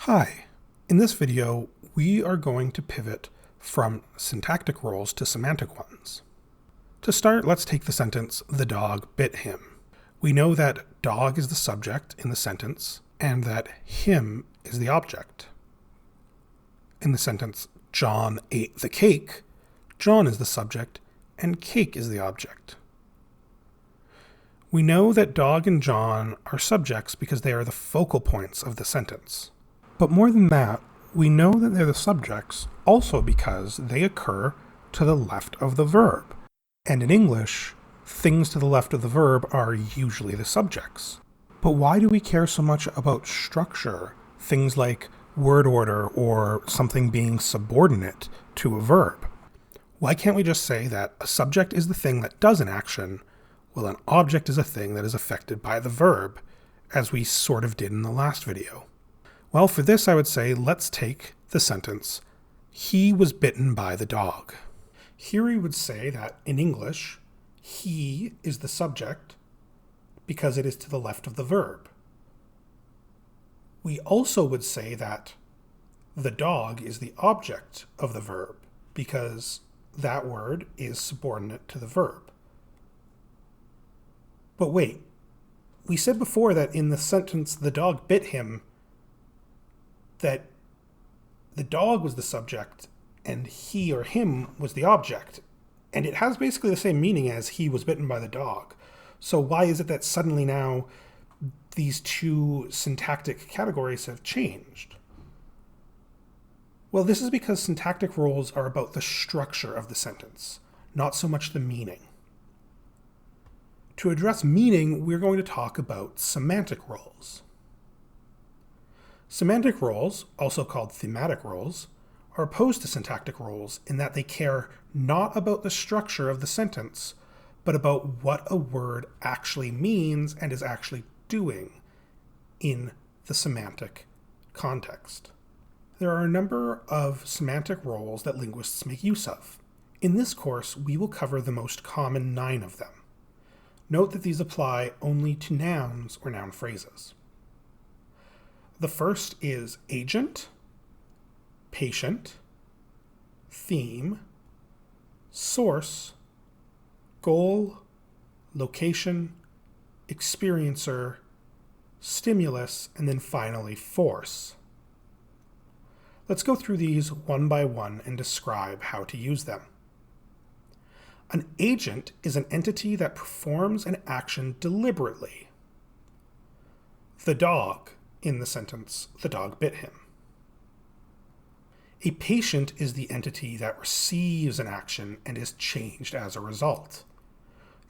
Hi, in this video we are going to pivot from syntactic roles to semantic ones. To start, let's take the sentence, "The dog bit him." We know that dog is the subject in the sentence and that him is the object. In the sentence, John ate the cake, John is the subject and cake is the object. We know that dog and John are subjects because they are the focal points of the sentence. But more than that, we know that they're the subjects also because they occur to the left of the verb. And in English, things to the left of the verb are usually the subjects. But why do we care so much about structure, things like word order or something being subordinate to a verb? Why can't we just say that a subject is the thing that does an action, while an object is a thing that is affected by the verb, as we sort of did in the last video? Well, for this I would say, let's take the sentence, "He was bitten by the dog." Here we would say that in English, he is the subject because it is to the left of the verb. We also would say that the dog is the object of the verb because that word is subordinate to the verb. But wait, we said before that in the sentence, "The dog bit him," that the dog was the subject and he or him was the object. And it has basically the same meaning as "he was bitten by the dog." So why is it that suddenly now these two syntactic categories have changed? Well, this is because syntactic roles are about the structure of the sentence, not so much the meaning. To address meaning, we're going to talk about semantic roles. Semantic roles, also called thematic roles, are opposed to syntactic roles in that they care not about the structure of the sentence, but about what a word actually means and is actually doing in the semantic context. There are a number of semantic roles that linguists make use of. In this course, we will cover the most common 9 of them. Note that these apply only to nouns or noun phrases. The first is agent, patient, theme, source, goal, location, experiencer, stimulus, and then finally force. Let's go through these one by one and describe how to use them. An agent is an entity that performs an action deliberately. The dog, in the sentence, "The dog bit him." A patient is the entity that receives an action and is changed as a result.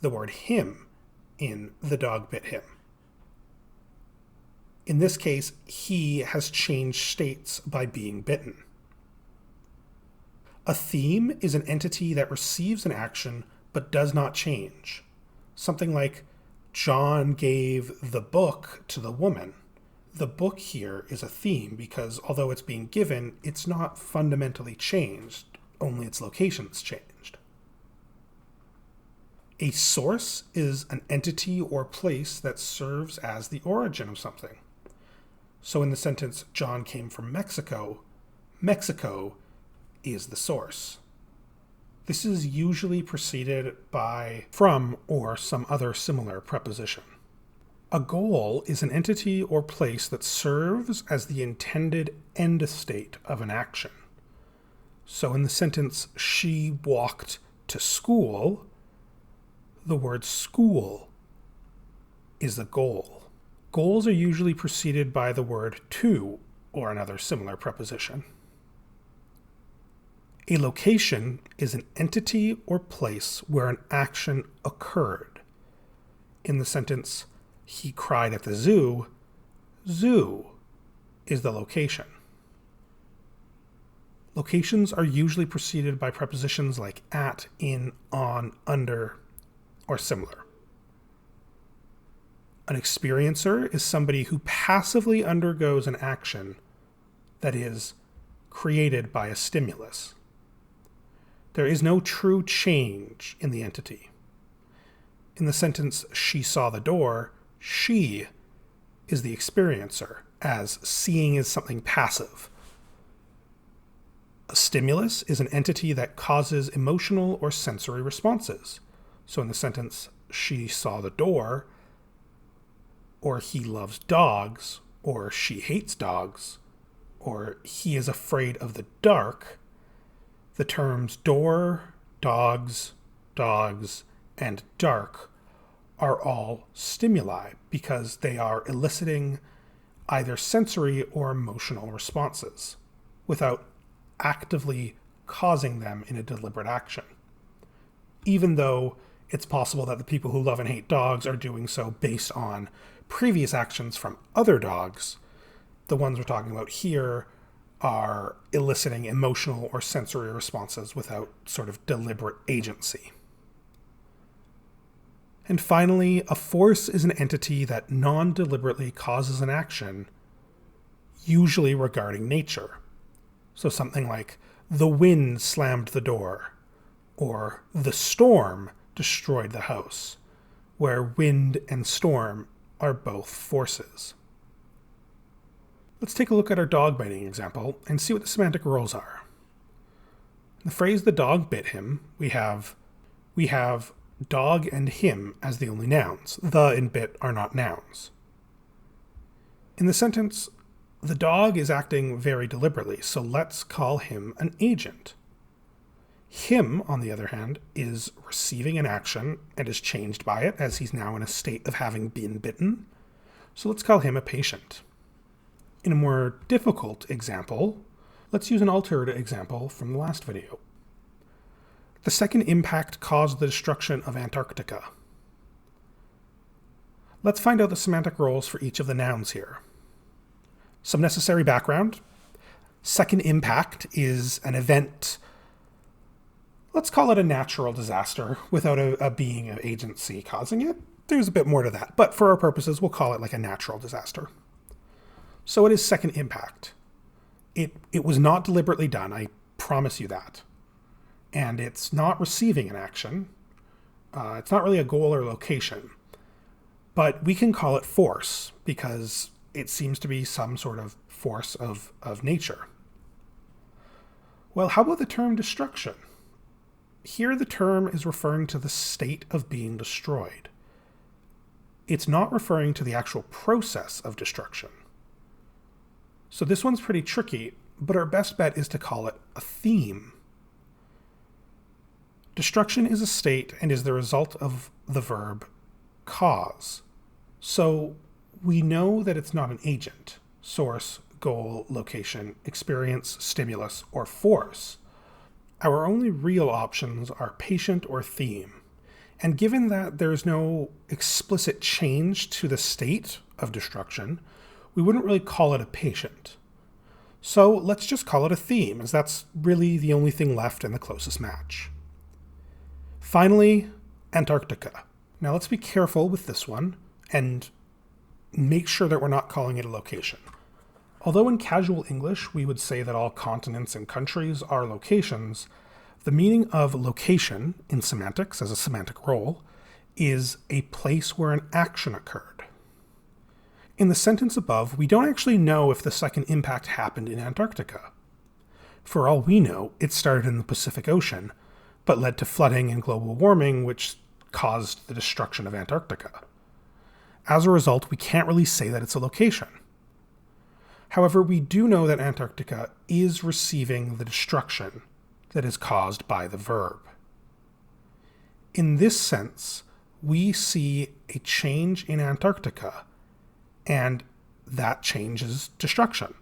The word "him" in "The dog bit him." In this case, he has changed states by being bitten. A theme is an entity that receives an action but does not change. Something like, John gave the book to the woman. The book here is a theme because although it's being given, it's not fundamentally changed, only its location is changed. A source is an entity or place that serves as the origin of something. So in the sentence, John came from Mexico, Mexico is the source. This is usually preceded by from or some other similar preposition. A goal is an entity or place that serves as the intended end state of an action. So in the sentence, "She walked to school," the word "school" is the goal. Goals are usually preceded by the word "to" or another similar preposition. A location is an entity or place where an action occurred. In the sentence, "He cried at the zoo," zoo is the location. Locations are usually preceded by prepositions like at, in, on, under, or similar. An experiencer is somebody who passively undergoes an action that is created by a stimulus. There is no true change in the entity. In the sentence, "She saw the door," she is the experiencer, as seeing is something passive. A stimulus is an entity that causes emotional or sensory responses. So in the sentence, she saw the door, or he loves dogs, or she hates dogs, or he is afraid of the dark, the terms door, dogs, and dark are all stimuli because they are eliciting either sensory or emotional responses without actively causing them in a deliberate action. Even though it's possible that the people who love and hate dogs are doing so based on previous actions from other dogs, the ones we're talking about here are eliciting emotional or sensory responses without sort of deliberate agency. And finally, a force is an entity that non-deliberately causes an action, usually regarding nature. So something like, the wind slammed the door, or the storm destroyed the house, where wind and storm are both forces. Let's take a look at our dog biting example and see what the semantic roles are. In the phrase, the dog bit him, we have dog and him as the only nouns. The and bit are not nouns. In the sentence, the dog is acting very deliberately, so let's call him an agent. Him, on the other hand, is receiving an action and is changed by it as he's now in a state of having been bitten. So let's call him a patient. In a more difficult example, let's use an altered example from the last video. The second impact caused the destruction of Antarctica. Let's find out the semantic roles for each of the nouns here. Some necessary background. Second impact is an event, let's call it a natural disaster without a being of agency causing it. There's a bit more to that, but for our purposes, we'll call it like a natural disaster. So it is second impact. It was not deliberately done, I promise you that. And it's not receiving an action. It's not really a goal or location. But we can call it force because it seems to be some sort of force of nature. Well, how about the term destruction? Here the term is referring to the state of being destroyed. It's not referring to the actual process of destruction. So this one's pretty tricky, but our best bet is to call it a theme. Destruction is a state and is the result of the verb cause. So we know that it's not an agent, source, goal, location, experience, stimulus, or force. Our only real options are patient or theme. And given that there's no explicit change to the state of destruction, we wouldn't really call it a patient. So let's just call it a theme, as that's really the only thing left in the closest match. Finally, Antarctica. Now let's be careful with this one and make sure that we're not calling it a location. Although in casual English we would say that all continents and countries are locations, the meaning of location in semantics as a semantic role is a place where an action occurred. In the sentence above, we don't actually know if the second impact happened in Antarctica. For all we know, it started in the Pacific Ocean, but led to flooding and global warming, which caused the destruction of Antarctica. As a result, we can't really say that it's a location. However, we do know that Antarctica is receiving the destruction that is caused by the verb. In this sense, we see a change in Antarctica, and that change is destruction.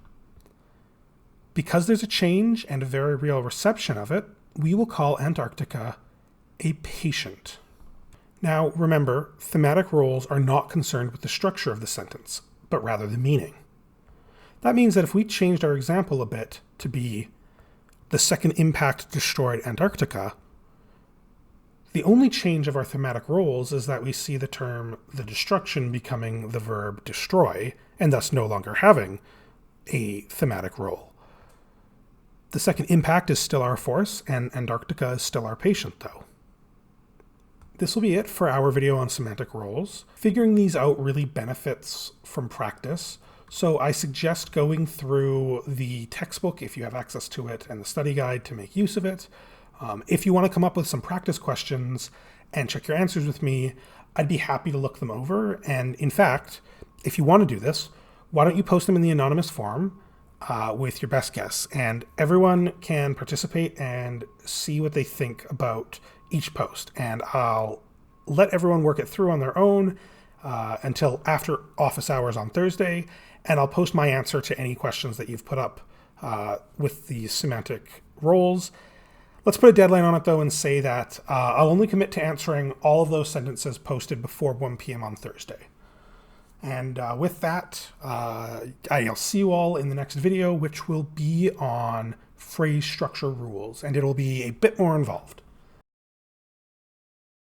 Because there's a change and a very real reception of it, we will call Antarctica a patient. Now, remember, thematic roles are not concerned with the structure of the sentence, but rather the meaning. That means that if we changed our example a bit to be, the second impact destroyed Antarctica, the only change of our thematic roles is that we see the term the destruction becoming the verb destroy, and thus no longer having a thematic role. The second impact is still our force, and Antarctica is still our patient, though. This will be it for our video on semantic roles. Figuring these out really benefits from practice, So I suggest going through the textbook if you have access to it and the study guide to make use of it. If you want to come up with some practice questions and check your answers with me, I'd be happy to look them over. And in fact, if you want to do this, why don't you post them in the anonymous forum with your best guess, and everyone can participate and see what they think about each post. And I'll let everyone work it through on their own until after office hours on Thursday, and I'll post my answer to any questions that you've put up with the semantic roles. Let's put a deadline on it, though, and say that I'll only commit to answering all of those sentences posted before 1 p.m. on Thursday. And with that, I'll see you all in the next video, which will be on phrase structure rules, and it'll be a bit more involved.